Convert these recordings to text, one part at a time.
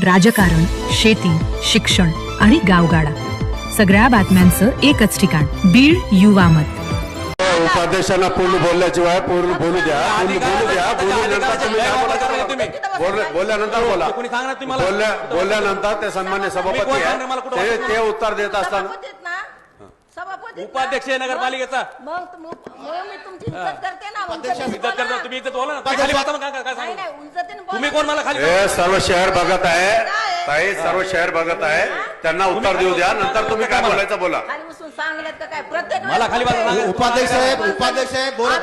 राजकारण, शेती, शिक्षण आणि गावगाडा सगळ्या बातम्यांचं एकच ठिकाण, बीड युवा मत. उपाध्यक्षांना पूर्ण बोलल्याशिवाय पूर्ण बोलू द्या. बोलल्यानंतर तुम्ही काय बोलायचं बोलल्यानंतर बोला. बोलल्यानंतर ते सन्मान्य सभापती आहे ते उत्तर देत असताना उपाध्यक्ष नगरपालिकेचा मग मी तुमची इज्जत करते ना. इज्जत करता तुम्ही इज्जत बोला ना. खाली बसा मग काय सांगू तुम्ही कोण मला खाली हे सर्व शहर बघत आहे ताई, सर्व शहर बघत आहे. त्यांना उत्तर देऊ द्या, नंतर तुम्ही काय बोलायचं बोला. खाली बसून सांगलेत का काय प्रत्येक मला खाली बसा. उपाध्यक्ष साहेब बोलत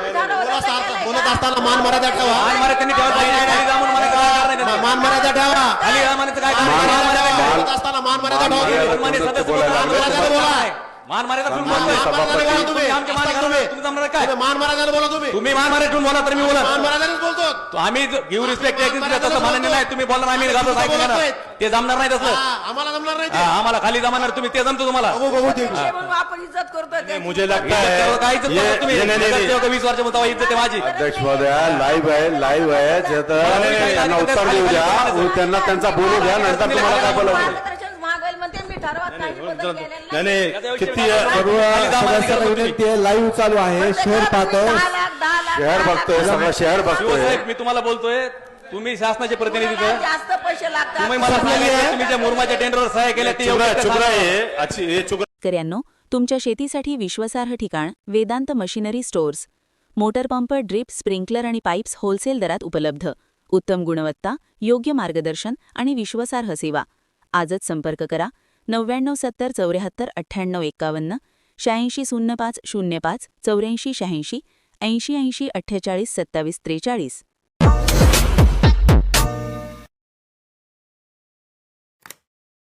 असताना मान मर्यादा ठेवा. मान मारे त्यांनी ठेवा. खाली जाऊन मला काय करणार मान मर्यादा ठेवा. खाली जामानाचं काय बोलत असताना मान मर्यादा ठेवा. सन्मान्य सदस्य बोला. मान मारे तुम्ही मान मर्यादा बोला. तुम्ही मान मारे ठेवून बोला तर मी बोला. मान मर्यादानेच बोलतो. आम्ही गिव्ह रिस्पेक्ट तसं मान्य नाही. तुम्ही बोला आम्ही घालतो ते जमणार नाही तसं. आम्हाला जमणार नाही. आम्हाला खाली जमणार तुम्ही ते जमतो तुम्हाला. आपण इज्जत करतोय. मुझे लगता है काय इज्जत तुम्ही 20 वर्ष बोलता इज्जत आहे माझी. अध्यक्ष महोदया लाईव्ह आहे त्यांना उत्तर देऊ द्या. त्यांना त्यांचा बोलू द्या, नंतर तुम्हाला काय बोलायचं. किती लाईव्ह चालू आहे. शहर पाहतोय, शहर बघतोय, सगळं शहर बघतोय. मी तुम्हाला बोलतोय, तुम्ही शासनाचे प्रतिनिधी जास्त पैसे लागतात. तुम्ही मला तुम्ही ज्या मुरमाच्या टेंडरवर सह्या केल्या ते शेतकऱ्यांनो, तुमच्या शेतीसाठी विश्वासार्ह ठिकाण Vedant machinery stores. Motor pump, drip, sprinkler आणि पाईप्स होलसेल दरात उपलब्ध. उत्तम गुणवत्ता, योग्य मार्गदर्शन आणि विश्वासार्ह सेवा. आजच संपर्क करा 9970 74 98 51, 8605 05 84 86 80 80 48 27 43.